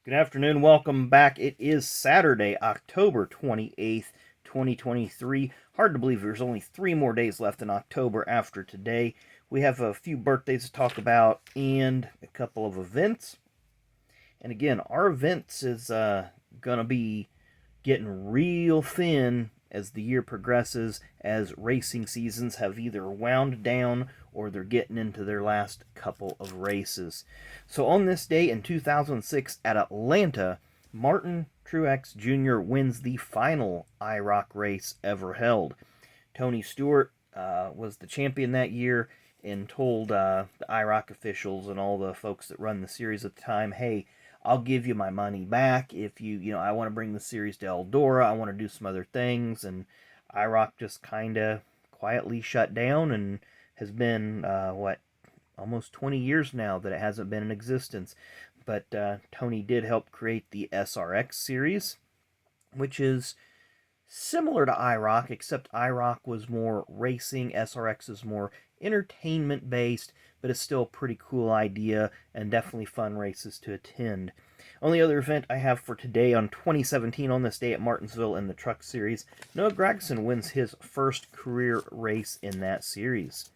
Good afternoon. Welcome back. It is Saturday, October 28th, 2023. Hard to believe there's only 3 more days left in October after today. We have a few birthdays to talk about and a couple of events. And again, our events is going to be getting real thin as the year progresses, as racing seasons have either wound down or they're getting into their last couple of races. So on this day in 2006 at Atlanta, Martin Truex Jr. wins the final IROC race ever held. Tony Stewart was the champion that year and told the IROC officials and all the folks that run the series at the time, hey, I'll give you my money back if I want to bring the series to Eldora. I want to do some other things. And IROC just kind of quietly shut down and has been, almost 20 years now that it hasn't been in existence. But Tony did help create the SRX series, which is similar to IROC, except IROC was more racing, SRX is more entertainment based, but it's still a pretty cool idea and definitely fun races to attend. Only other event I have for today on 2017 on this day at Martinsville in the Truck Series, Noah Gragson wins his first career race in that series.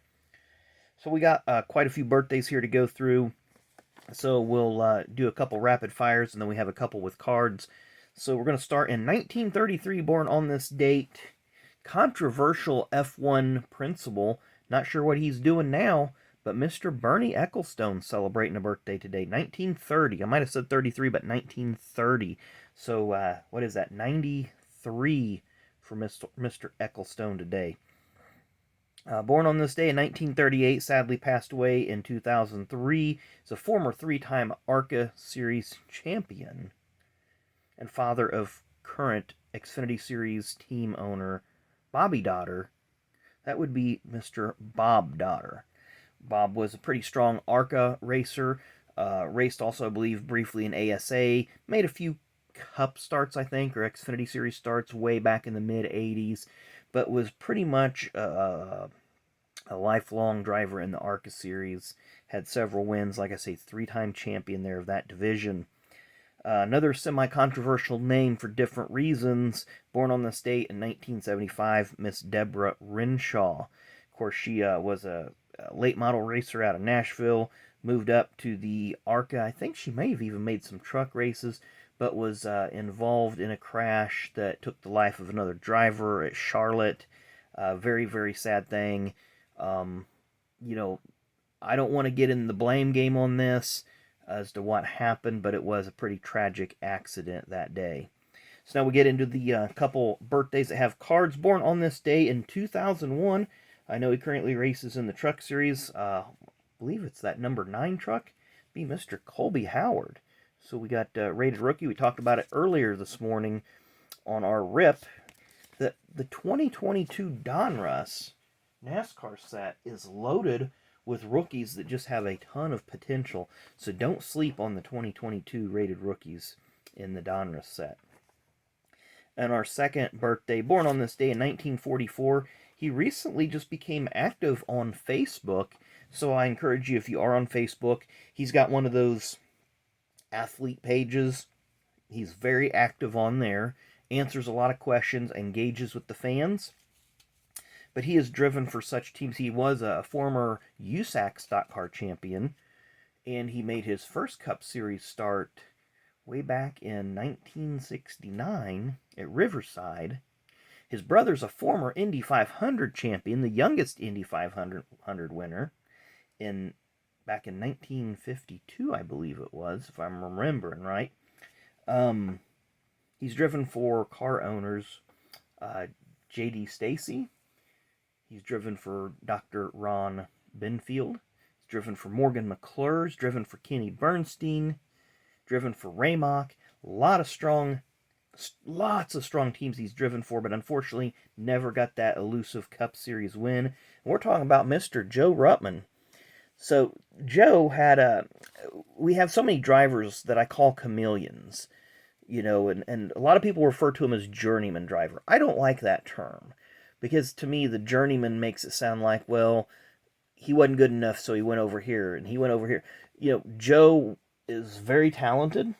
So we got quite a few birthdays here to go through. So we'll do a couple rapid fires and then we have a couple with cards. So we're going to start in 1933, born on this date. Controversial F1 principal. Not sure what he's doing now, but Mr. Bernie Eccelstone celebrating a birthday today. 1930. I might have said 33, but 1930. So what is that? 93 for Mr. Eccelstone today. Born on this day in 1938, sadly passed away in 2003. He's a former three-time ARCA Series champion and father of current Xfinity Series team owner Bobby Dotter. That would be Mr. Bob Dotter. Bob was a pretty strong ARCA racer, raced also, I believe, briefly in ASA, made a few Cup starts, I think, or Xfinity Series starts way back in the mid-'80s, but was pretty much a lifelong driver in the ARCA Series, had several wins, like I say, three-time champion there of that division. Another semi-controversial name for different reasons, born on this date in 1975, Miss Deborah Renshaw. Of course, she was a late model racer out of Nashville, moved up to the ARCA. I think she may have even made some truck races, but was involved in a crash that took the life of another driver at Charlotte. Very, very sad thing. Um, I don't want to get in the blame game on this as to what happened, but it was a pretty tragic accident that day. So now we get into the couple birthdays that have cards. Born on this day in 2001. I know he currently races in the Truck Series. I believe it's that number 9 truck. Be Mr. Colby Howard. So we got Rated Rookie. We talked about it earlier this morning on our RIP. The 2022 Donruss NASCAR set is loaded with rookies that just have a ton of potential. So don't sleep on the 2022 rated rookies in the Donruss set. And our second birthday, born on this day in 1944, he recently just became active on Facebook. So I encourage you, if you are on Facebook, he's got one of those athlete pages. He's very active on there, answers a lot of questions, engages with the fans. But he is driven for such teams. He was a former USAC stock car champion, and he made his first Cup Series start way back in 1969 at Riverside. His brother's a former Indy 500 champion, the youngest Indy 500 winner, back in 1952, I believe it was, if I'm remembering right. He's driven for car owners J.D. Stacy. He's driven for Dr. Ron Benfield. He's driven for Morgan McClure. He's driven for Kenny Bernstein. Driven for Raymock. Lots of strong teams he's driven for, but unfortunately never got that elusive Cup Series win. And we're talking about Mr. Joe Ruttman. So Joe we have so many drivers that I call chameleons, and a lot of people refer to him as journeyman driver. I don't like that term, because to me, the journeyman makes it sound like, well, he wasn't good enough, so he went over here, and he went over here. Joe is very talented.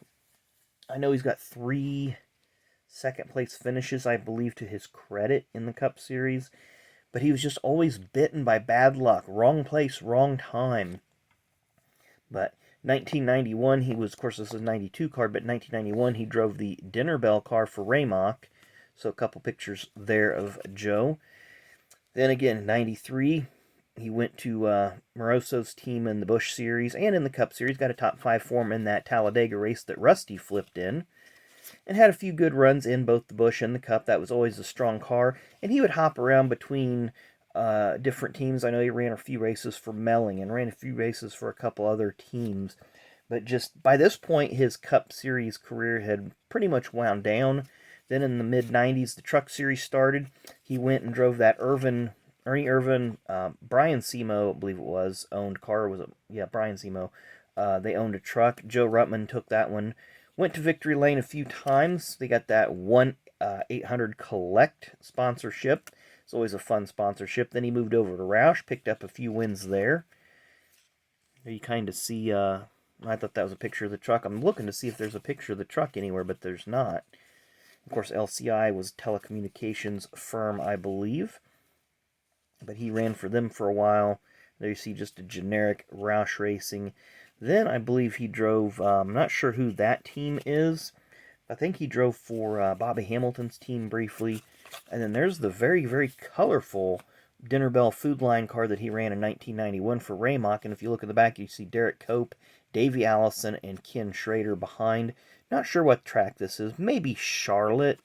I know he's got 3 second-place finishes, I believe, to his credit in the Cup Series, but he was just always bitten by bad luck. Wrong place, wrong time. But 1991, he was, of course, this is a 92 card, but 1991, he drove the dinner bell car for Raymock. So a couple pictures there of Joe. Then again, 93, he went to Moroso's team in the Busch Series and in the Cup Series. Got a top 5 form in that Talladega race that Rusty flipped in. And had a few good runs in both the Busch and the Cup. That was always a strong car. And he would hop around between different teams. I know he ran a few races for Melling and ran a few races for a couple other teams. But just by this point, his Cup Series career had pretty much wound down. Then in the mid-90s, the Truck Series started. He went and drove that Ernie Irvan, Brian Semo, I believe it was, owned car. Brian Semo. They owned a truck. Joe Ruttman took that one. Went to Victory Lane a few times. They got that 1-800 Collect sponsorship. It's always a fun sponsorship. Then he moved over to Roush, picked up a few wins there. You kind of see, I thought that was a picture of the truck. I'm looking to see if there's a picture of the truck anywhere, but there's not. Of course, LCI was a telecommunications firm, I believe. But he ran for them for a while. There you see just a generic Roush Racing. Then I believe he drove, I'm not sure who that team is. I think he drove for Bobby Hamilton's team briefly. And then there's the very, very colorful Dinner Bell Food Line car that he ran in 1991 for Raymock. And if you look at the back, you see Derek Cope, Davey Allison, and Ken Schrader behind. Not sure what track this is. Maybe Charlotte.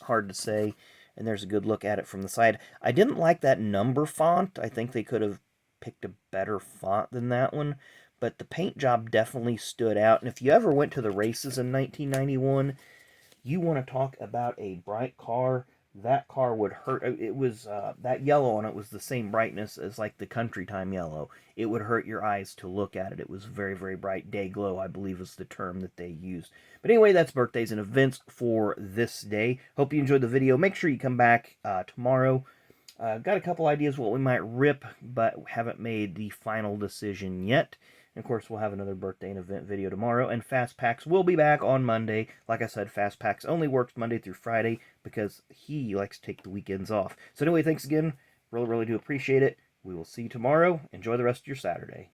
Hard to say. And there's a good look at it from the side. I didn't like that number font. I think they could have picked a better font than that one. But the paint job definitely stood out. And if you ever went to the races in 1991, you want to talk about a bright car. That car would hurt. It was, that yellow on it was the same brightness as like the Country Time yellow. It would hurt your eyes to look at it. It was very, very bright. Day glow, I believe, is the term that they used. But anyway, that's birthdays and events for this day. Hope you enjoyed the video. Make sure you come back tomorrow. Got a couple ideas what we might rip, but haven't made the final decision yet. And of course, we'll have another birthday and event video tomorrow. And Fast Packs will be back on Monday. Like I said, Fast Packs only works Monday through Friday because he likes to take the weekends off. So anyway, thanks again. Really, really do appreciate it. We will see you tomorrow. Enjoy the rest of your Saturday.